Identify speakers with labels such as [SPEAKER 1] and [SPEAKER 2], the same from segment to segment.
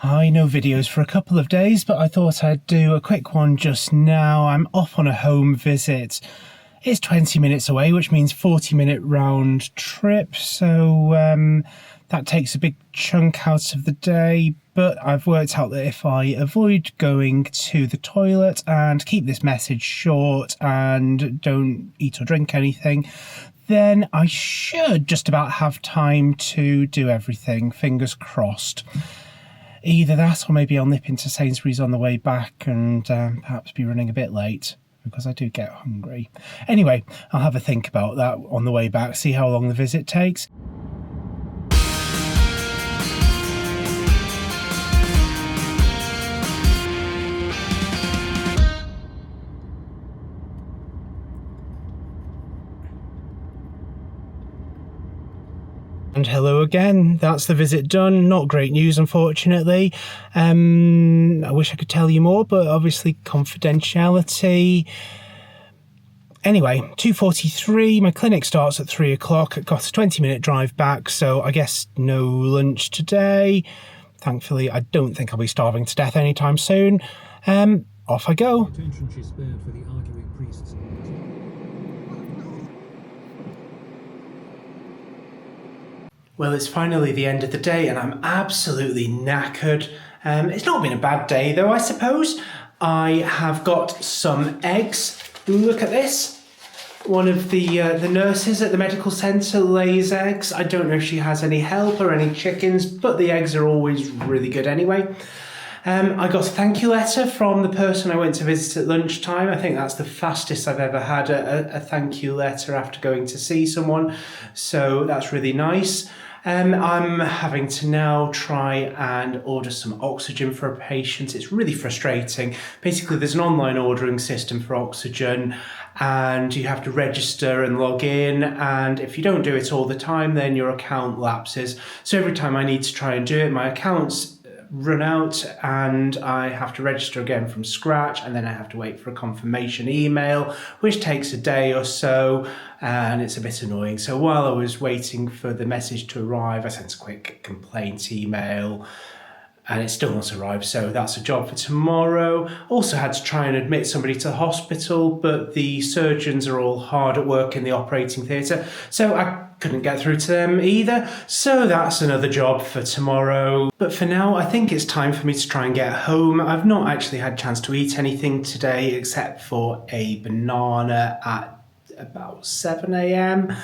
[SPEAKER 1] No videos for a couple of days, but I thought I'd do a quick one just now. I'm off on a home visit. It's 20 minutes away, which means 40-minute round trip, so that takes a big chunk out of the day, but I've worked out that if I avoid going to the toilet and keep this message short and don't eat or drink anything, then I should just about have time to do everything, fingers crossed. Either that or maybe I'll nip into Sainsbury's on the way back and perhaps be running a bit late because I do get hungry. Anyway, I'll have a think about that on the way back, see how long the visit takes. And hello again, that's the visit done. Not great news, unfortunately. I wish I could tell you more, but obviously confidentiality. Anyway, 2:43, my clinic starts at 3 o'clock. I've got a 20-minute drive back, so I guess no lunch today. Thankfully, I don't think I'll be starving to death anytime soon. Off I go.
[SPEAKER 2] Attention she spared for the arguing priests.
[SPEAKER 1] Well, it's finally the end of the day and I'm absolutely knackered. It's not been a bad day though, I suppose. I have got some eggs. Look at this. One of the nurses at the medical centre lays eggs. I don't know if she has any help or any chickens, but the eggs are always really good anyway. I got a thank you letter from the person I went to visit at lunchtime. I think that's the fastest I've ever had a thank you letter after going to see someone. So that's really nice. I'm having to now try and order some oxygen for a patient. It's really frustrating. Basically, there's an online ordering system for oxygen and you have to register and log in. And if you don't do it all the time, then your account lapses. So every time I need to try and do it, my account's run out and I have to register again from scratch, and then I have to wait for a confirmation email, which takes a day or so, and it's a bit annoying. So while I was waiting for the message to arrive, I sent a quick complaint email and it still not arrived, so that's a job for tomorrow. Also had to try and admit somebody to the hospital, but the surgeons are all hard at work in the operating theatre, so I couldn't get through to them either. So that's another job for tomorrow. But for now, I think it's time for me to try and get home. I've not actually had a chance to eat anything today except for a banana at about 7 a.m.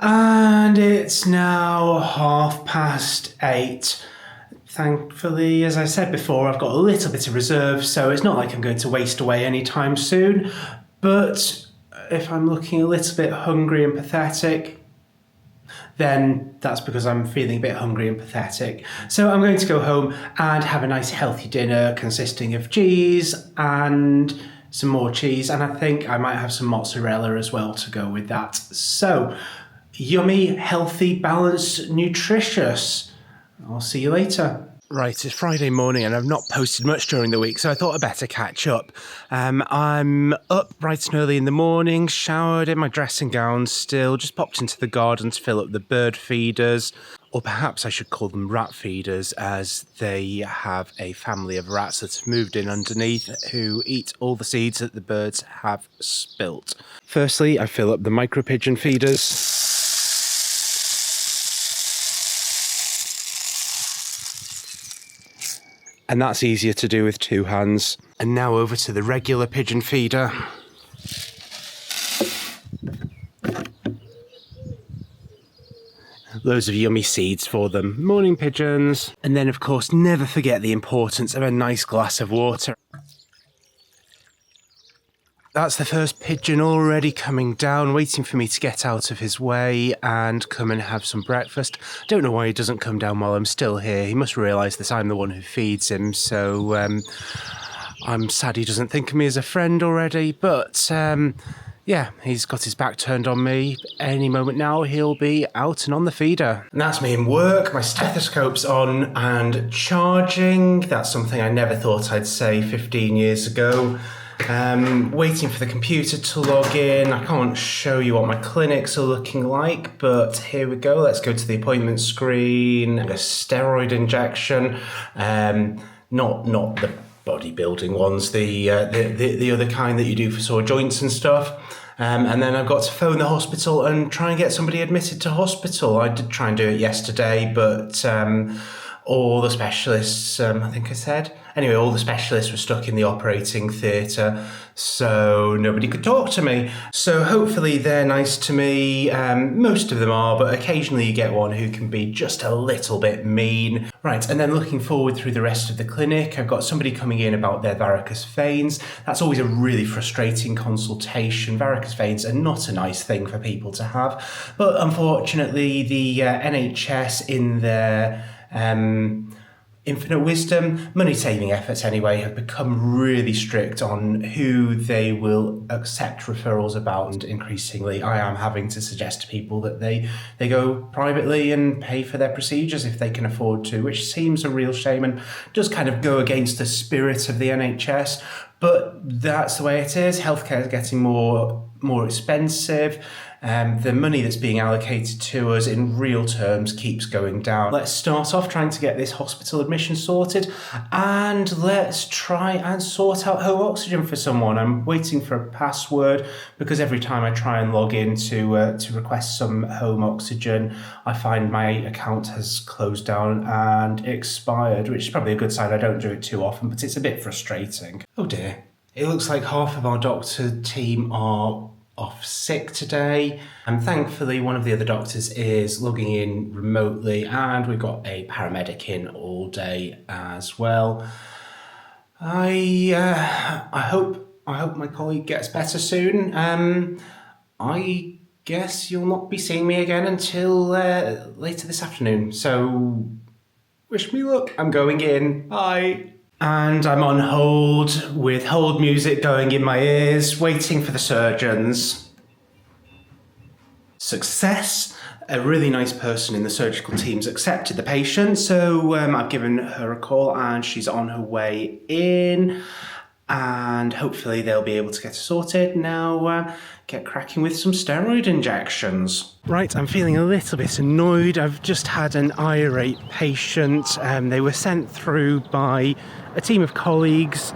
[SPEAKER 1] And it's now 8:30. Thankfully, as I said before, I've got a little bit of reserve, so it's not like I'm going to waste away anytime soon. But if I'm looking a little bit hungry and pathetic, then that's because I'm feeling a bit hungry and pathetic. So I'm going to go home and have a nice healthy dinner consisting of cheese and some more cheese, and I think I might have some mozzarella as well to go with that. So, yummy, healthy, balanced, nutritious. I'll see you later. Right, it's Friday morning and I've not posted much during the week, so I thought I'd better catch up. I'm up bright and early in the morning, showered in my dressing gown still, just popped into the garden to fill up the bird feeders, or perhaps I should call them rat feeders, as they have a family of rats that have moved in underneath who eat all the seeds that the birds have spilt. Firstly, I fill up the micro pigeon feeders. And that's easier to do with two hands. And now over to the regular pigeon feeder. Loads of yummy seeds for them. Morning pigeons. And then of course, never forget the importance of a nice glass of water. That's the first pigeon already coming down, waiting for me to get out of his way and come and have some breakfast. Don't know why he doesn't come down while I'm still here. He must realise that I'm the one who feeds him, so I'm sad he doesn't think of me as a friend already, but yeah, he's got his back turned on me. Any moment now, he'll be out and on the feeder. And that's me in work, my stethoscope's on and charging. That's something I never thought I'd say 15 years ago. Waiting for the computer to log in. I can't show you what my clinics are looking like, but here we go. Let's go to the appointment screen. A steroid injection. Not the bodybuilding ones, the other kind that you do for sore joints and stuff. And then I've got to phone the hospital and try and get somebody admitted to hospital. I did try and do it yesterday, but all the specialists, I think I said. Anyway, all the specialists were stuck in the operating theatre, so nobody could talk to me. So hopefully they're nice to me. Most of them are, but occasionally you get one who can be just a little bit mean. Right, and then looking forward through the rest of the clinic, I've got somebody coming in about their varicose veins. That's always a really frustrating consultation. Varicose veins are not a nice thing for people to have, but unfortunately the NHS in their infinite wisdom, money-saving efforts anyway, have become really strict on who they will accept referrals about, and increasingly I am having to suggest to people that they go privately and pay for their procedures if they can afford to, which seems a real shame and does kind of go against the spirit of the NHS. But that's the way it is. Healthcare is getting more expensive. The money that's being allocated to us in real terms keeps going down. Let's start off trying to get this hospital admission sorted, and let's try and sort out home oxygen for someone. I'm waiting for a password because every time I try and log in to request some home oxygen, I find my account has closed down and expired, which is probably a good sign. I don't do it too often, but it's a bit frustrating. Oh dear. It looks like half of our doctor team are off sick today, and thankfully one of the other doctors is logging in remotely, and we've got a paramedic in all day as well. I hope my colleague gets better soon. I guess you'll not be seeing me again until later this afternoon, so wish me luck. I'm going in. Bye. And I'm on hold with hold music going in my ears, waiting for the surgeons. Success. A really nice person in the surgical team's accepted the patient, so I've given her a call and she's on her way in. And hopefully they'll be able to get it sorted. Now get cracking with some steroid injections. Right, I'm feeling a little bit annoyed. I've just had an irate patient. They were sent through by a team of colleagues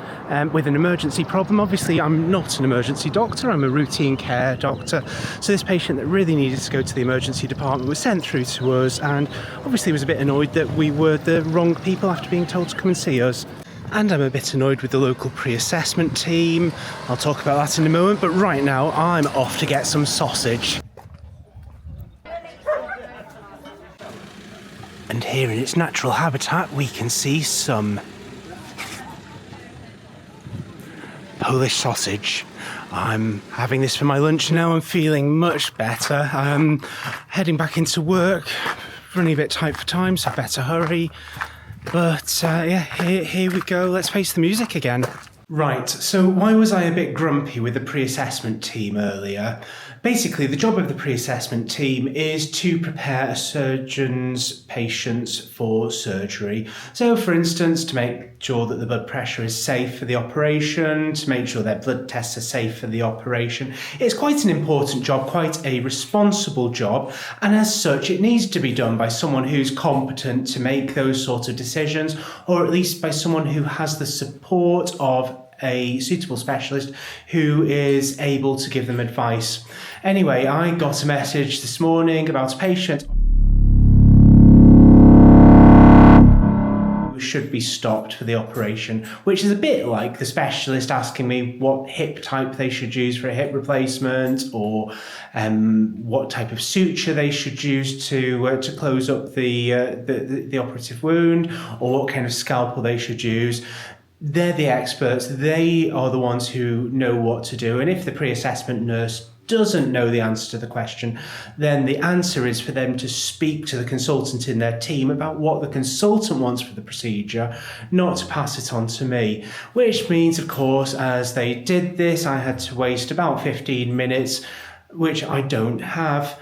[SPEAKER 1] with an emergency problem. Obviously, I'm not an emergency doctor, I'm a routine care doctor. So this patient that really needed to go to the emergency department was sent through to us, and obviously was a bit annoyed that we were the wrong people after being told to come and see us. And I'm a bit annoyed with the local pre-assessment team. I'll talk about that in a moment, but right now I'm off to get some sausage. And here in its natural habitat we can see some Polish sausage. I'm having this for my lunch now. I'm feeling much better. I'm heading back into work, running a bit tight for time, so better hurry. But yeah, here we go. Let's face the music again. Right, so why was I a bit grumpy with the pre-assessment team earlier? Basically, the job of the pre-assessment team is to prepare a surgeon's patients for surgery. So, for instance, to make sure that the blood pressure is safe for the operation, to make sure their blood tests are safe for the operation. It's quite an important job, quite a responsible job, and as such, it needs to be done by someone who's competent to make those sorts of decisions, or at least by someone who has the support of a suitable specialist who is able to give them advice. Anyway, I got a message this morning about a patient who should be stopped for the operation, which is a bit like the specialist asking me what hip type they should use for a hip replacement, or what type of suture they should use to close up the operative wound, or what kind of scalpel they should use. They're the experts. They are the ones who know what to do. And if the pre-assessment nurse doesn't know the answer to the question, then the answer is for them to speak to the consultant in their team about what the consultant wants for the procedure, not to pass it on to me. Which means, of course, as they did this, I had to waste about 15 minutes, which I don't have,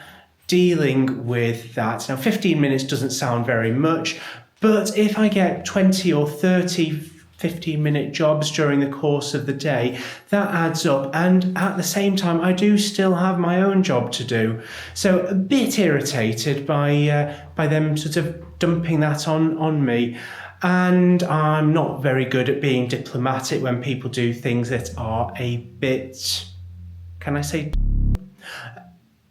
[SPEAKER 1] dealing with that. Now, 15 minutes doesn't sound very much, but if I get 20 or 30 15-minute jobs during the course of the day, that adds up. And at the same time, I do still have my own job to do. So a bit irritated by them sort of dumping that on me. And I'm not very good at being diplomatic when people do things that are a bit, can I say?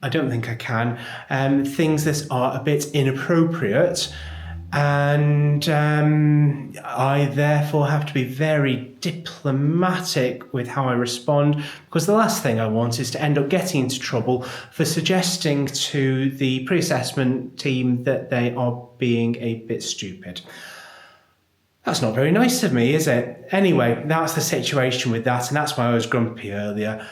[SPEAKER 1] I don't think I can. Things that are a bit inappropriate. And I therefore have to be very diplomatic with how I respond, because the last thing I want is to end up getting into trouble for suggesting to the pre-assessment team that they are being a bit stupid. That's not very nice of me, is it? Anyway, that's the situation with that, and that's why I was grumpy earlier.